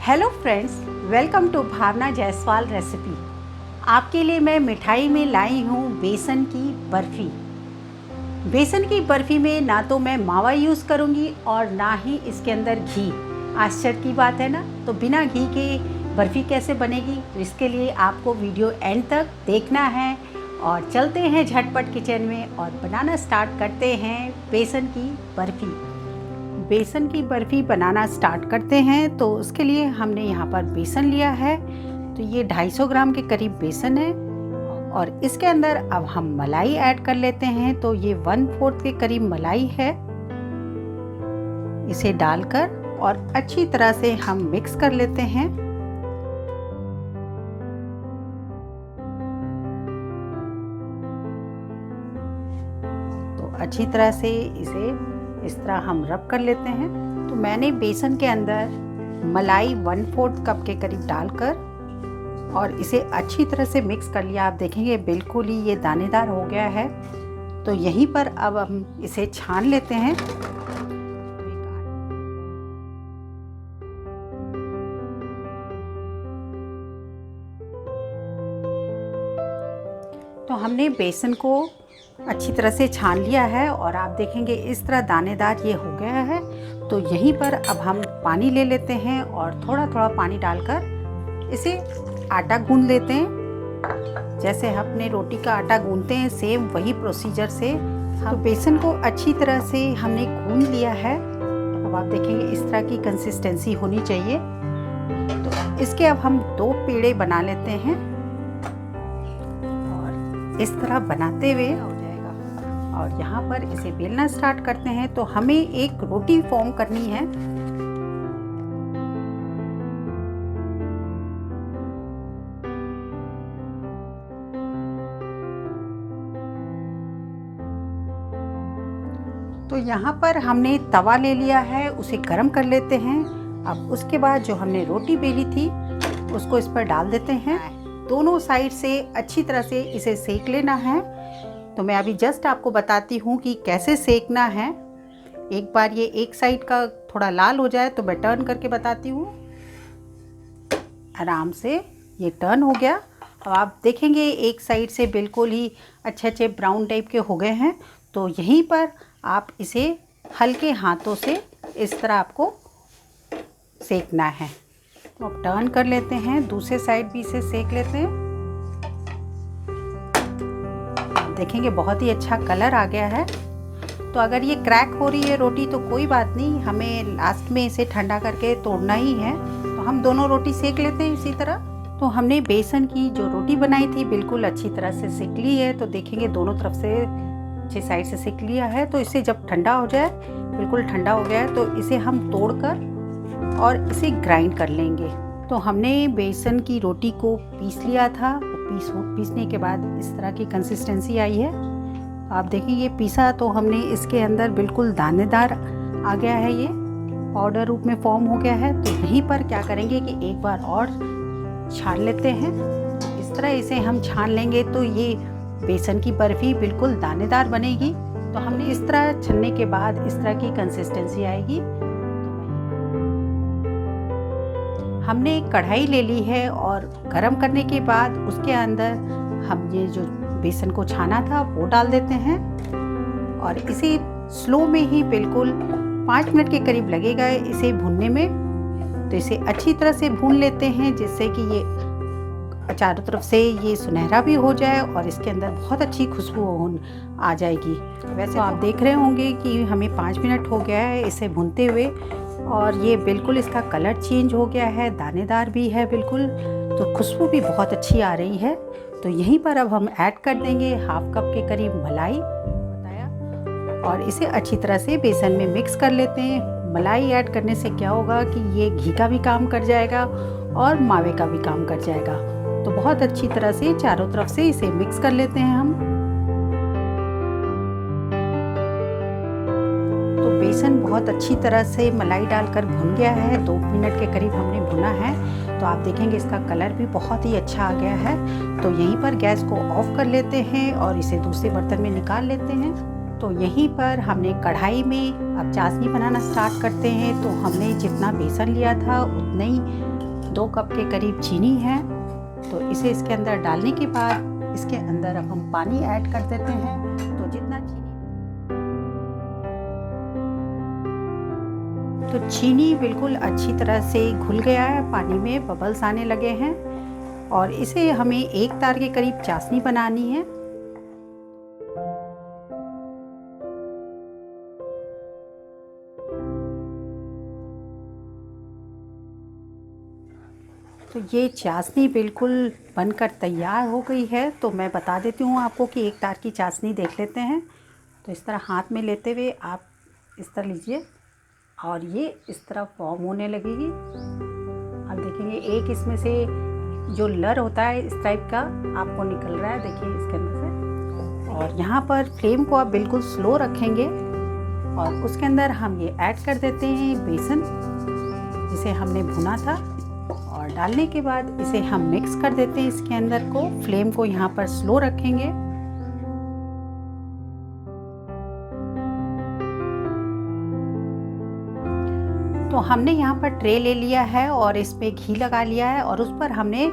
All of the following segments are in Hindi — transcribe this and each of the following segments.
Hello friends, welcome to Bhavna Jaiswal recipe. आपके लिए मैं मिठाई में लाई हूँ बेसन की बर्फ़ी। बेसन की बर्फ़ी में ना तो मैं मावा यूज़ करूँगी और ना ही इसके अंदर घी। आश्चर्य की बात है ना। तो बिना घी के बर्फ़ी कैसे बनेगी, तो इसके लिए आपको वीडियो एंड तक देखना है। और चलते हैं झटपट किचन में और बनाना स्टार्ट करते हैं बेसन की बर्फ़ी। बेसन की बर्फ़ी बनाना स्टार्ट करते हैं। तो उसके लिए हमने यहाँ पर बेसन लिया है, तो ये 250 ग्राम के करीब बेसन है। और इसके अंदर अब हम मलाई ऐड कर लेते हैं। तो ये 1/4 के करीब मलाई है। इसे डालकर और अच्छी तरह से हम मिक्स कर लेते हैं। तो अच्छी तरह से इसे इस तरह हम रब कर लेते हैं। तो मैंने बेसन के अंदर मलाई 1/4 कप के करीब डालकर और इसे अच्छी तरह से मिक्स कर लिया। आप देखेंगे बिल्कुल ही ये दानेदार हो गया है। तो यहीं पर अब हम इसे छान लेते हैं। तो हमने बेसन को अच्छी तरह से छान लिया है और आप देखेंगे इस तरह दानेदार ये हो गया है। तो यहीं पर अब हम पानी ले लेते हैं और थोड़ा थोड़ा पानी डालकर इसे आटा गूंद लेते हैं। जैसे हम अपने रोटी का आटा गूंदते हैं, सेम वही प्रोसीजर से हम बेसन को अच्छी तरह से हमने गूंद लिया है। अब आप देखेंगे इस तरह की कंसिस्टेंसी होनी चाहिए। तो इसके अब हम 2 पेड़े बना लेते हैं और इस तरह बनाते हुए हो जाएगा। और यहाँ पर इसे बेलना स्टार्ट करते हैं। तो हमें एक रोटी फॉर्म करनी है। तो यहाँ पर हमने तवा ले लिया है, उसे गर्म कर लेते हैं। अब उसके बाद जो हमने रोटी बेली थी उसको इस पर डाल देते हैं। दोनों साइड से अच्छी तरह से इसे सेक लेना है। तो मैं अभी जस्ट आपको बताती हूँ कि कैसे सेकना है। एक बार ये एक साइड का थोड़ा लाल हो जाए तो मैं टर्न करके बताती हूँ। आराम से ये टर्न हो गया। अब आप देखेंगे एक साइड से बिल्कुल ही अच्छे ब्राउन टाइप के हो गए हैं। तो यहीं पर आप इसे हल्के हाथों से इस तरह आपको सेकना है। तो अब टर्न कर लेते हैं, दूसरे साइड भी इसे सेक लेते हैं। देखेंगे बहुत ही अच्छा कलर आ गया है। तो अगर ये क्रैक हो रही है रोटी तो कोई बात नहीं, हमें लास्ट में इसे ठंडा करके तोड़ना ही है। तो हम दोनों रोटी सेक लेते हैं इसी तरह। तो हमने बेसन की जो रोटी बनाई थी बिल्कुल अच्छी तरह से सेक ली है। तो देखेंगे दोनों तरफ से अच्छी साइड से सेक लिया है। तो इसे जब ठंडा हो जाए, बिल्कुल ठंडा हो गया है, तो इसे हम तोड़कर और इसे ग्राइंड कर लेंगे। तो हमने बेसन की रोटी को पीस लिया था। पीसने के बाद इस तरह की कंसिस्टेंसी आई है। आप देखेंगे पीसा तो हमने इसके अंदर बिल्कुल दानेदार आ गया है, ये पाउडर रूप में फॉर्म हो गया है। तो यहीं पर क्या करेंगे कि एक बार और छान लेते हैं। इस तरह इसे हम छान लेंगे तो ये बेसन की बर्फ़ी बिल्कुल दानेदार बनेगी। तो हमने इस तरह छन्ने के बाद इस तरह की कंसिस्टेंसी आएगी। हमने कढ़ाई ले ली है और गरम करने के बाद उसके अंदर हम ये जो बेसन को छाना था वो डाल देते हैं और इसे स्लो में ही बिल्कुल 5 मिनट के करीब लगेगा इसे भूनने में। तो इसे अच्छी तरह से भून लेते हैं जिससे कि ये चारों तरफ से ये सुनहरा भी हो जाए और इसके अंदर बहुत अच्छी खुशबू आ जाएगी। वैसे तो आप देख रहे होंगे कि हमें 5 मिनट हो गया है इसे भूनते हुए और ये बिल्कुल इसका कलर चेंज हो गया है, दानेदार भी है बिल्कुल। तो खुशबू भी बहुत अच्छी आ रही है। तो यहीं पर अब हम ऐड कर देंगे 1/2 कप के करीब मलाई बताया और इसे अच्छी तरह से बेसन में मिक्स कर लेते हैं। मलाई ऐड करने से क्या होगा कि ये घी का भी काम कर जाएगा और मावे का भी काम कर जाएगा। तो बहुत अच्छी तरह से चारों तरफ से इसे मिक्स कर लेते हैं हम। तो बेसन बहुत अच्छी तरह से मलाई डालकर भुन गया है। 2 मिनट के करीब हमने भुना है। तो आप देखेंगे इसका कलर भी बहुत ही अच्छा आ गया है। तो यहीं पर गैस को ऑफ कर लेते हैं और इसे दूसरे बर्तन में निकाल लेते हैं। तो यहीं पर हमने कढ़ाई में अब चाशनी बनाना स्टार्ट करते हैं। तो हमने जितना बेसन लिया था उतना ही 2 कप के करीब चीनी है। तो इसे इसके अंदर डालने के बाद इसके अंदर अब हम पानी ऐड कर देते हैं। तो जितना चीनी बिल्कुल अच्छी तरह से घुल गया है, पानी में बबल्स आने लगे हैं और इसे हमें 1 तार के करीब चाशनी बनानी है। तो ये चाशनी बिल्कुल बनकर तैयार हो गई है। तो मैं बता देती हूँ आपको कि 1 तार की चाशनी देख लेते हैं। तो इस तरह हाथ में लेते हुए आप इस तरह लीजिए और ये इस तरह फॉर्म होने लगेगी। आप देखेंगे एक इसमें से जो लर होता है इस टाइप का आपको निकल रहा है, देखिए इसके अंदर से। और यहाँ पर फ्लेम को आप बिल्कुल स्लो रखेंगे और उसके अंदर हम ये ऐड कर देते हैं बेसन जिसे हमने भुना था। और डालने के बाद इसे हम मिक्स कर देते हैं इसके अंदर को। फ्लेम को यहाँ पर स्लो रखेंगे। तो हमने यहाँ पर ट्रे ले लिया है और इस पे घी लगा लिया है और उस पर हमने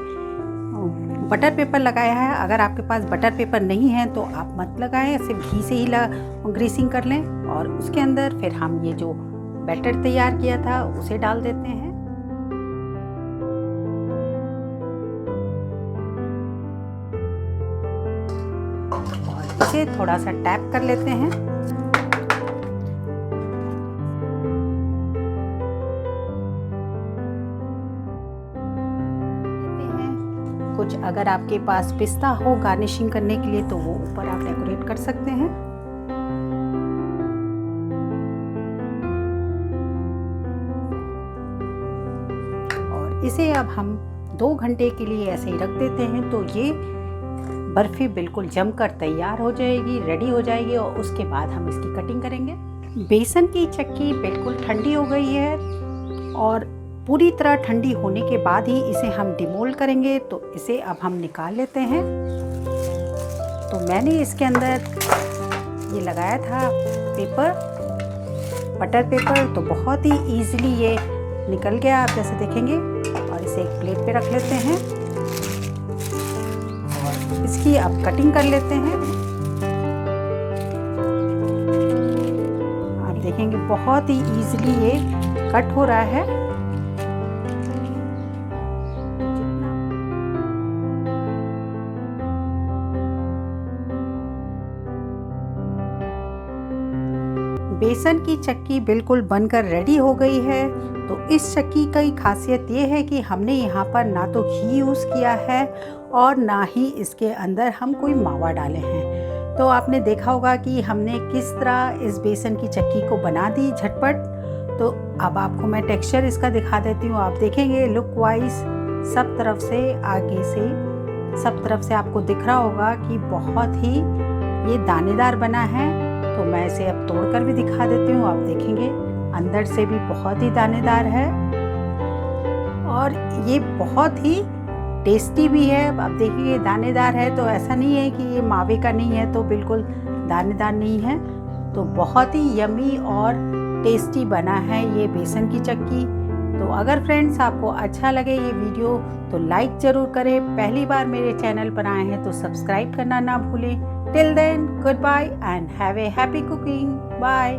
बटर पेपर लगाया है। अगर आपके पास बटर पेपर नहीं है तो आप मत लगाएं, सिर्फ घी से ही ग्रीसिंग कर लें। और उसके अंदर फिर हम ये जो बैटर तैयार किया था उसे डाल देते हैं और इसे थोड़ा सा टैप कर लेते हैं। कुछ अगर आपके पास पिस्ता हो गार्निशिंग करने के लिए तो वो ऊपर आप डेकोरेट कर सकते हैं। और इसे अब हम 2 घंटे के लिए ऐसे ही रख देते हैं। तो ये बर्फी बिल्कुल जमकर तैयार हो जाएगी, रेडी हो जाएगी और उसके बाद हम इसकी कटिंग करेंगे। बेसन की चक्की बिल्कुल ठंडी हो गई है और पूरी तरह ठंडी होने के बाद ही इसे हम डिमोल्ड करेंगे। तो इसे अब हम निकाल लेते हैं। तो मैंने इसके अंदर ये लगाया था पेपर, बटर पेपर, तो बहुत ही इजीली ये निकल गया, आप जैसे देखेंगे। और इसे एक प्लेट पे रख लेते हैं और इसकी अब कटिंग कर लेते हैं। आप देखेंगे बहुत ही इजीली ये कट हो रहा है। बेसन की चक्की बिल्कुल बनकर रेडी हो गई है। तो इस चक्की की खासियत ये है कि हमने यहाँ पर ना तो घी यूज़ किया है और ना ही इसके अंदर हम कोई मावा डाले हैं। तो आपने देखा होगा कि हमने किस तरह इस बेसन की चक्की को बना दी झटपट। तो अब आपको मैं टेक्सचर इसका दिखा देती हूँ। आप देखेंगे लुक वाइज सब तरफ से, आगे से सब तरफ से आपको दिख रहा होगा कि बहुत ही ये दानेदार बना है। तो मैं इसे अब तोड़कर भी दिखा देती हूँ। आप देखेंगे अंदर से भी बहुत ही दानेदार है और ये बहुत ही टेस्टी भी है। आप देखिए दानेदार है, तो ऐसा नहीं है कि ये मावे का नहीं है तो बिल्कुल दानेदार नहीं है। तो बहुत ही यमी और टेस्टी बना है ये बेसन की चक्की। तो अगर फ्रेंड्स आपको अच्छा लगे ये वीडियो तो लाइक ज़रूर करें। पहली बार मेरे चैनल पर आए हैं तो सब्सक्राइब करना ना भूलें। Till then, goodbye and have a happy cooking. Bye.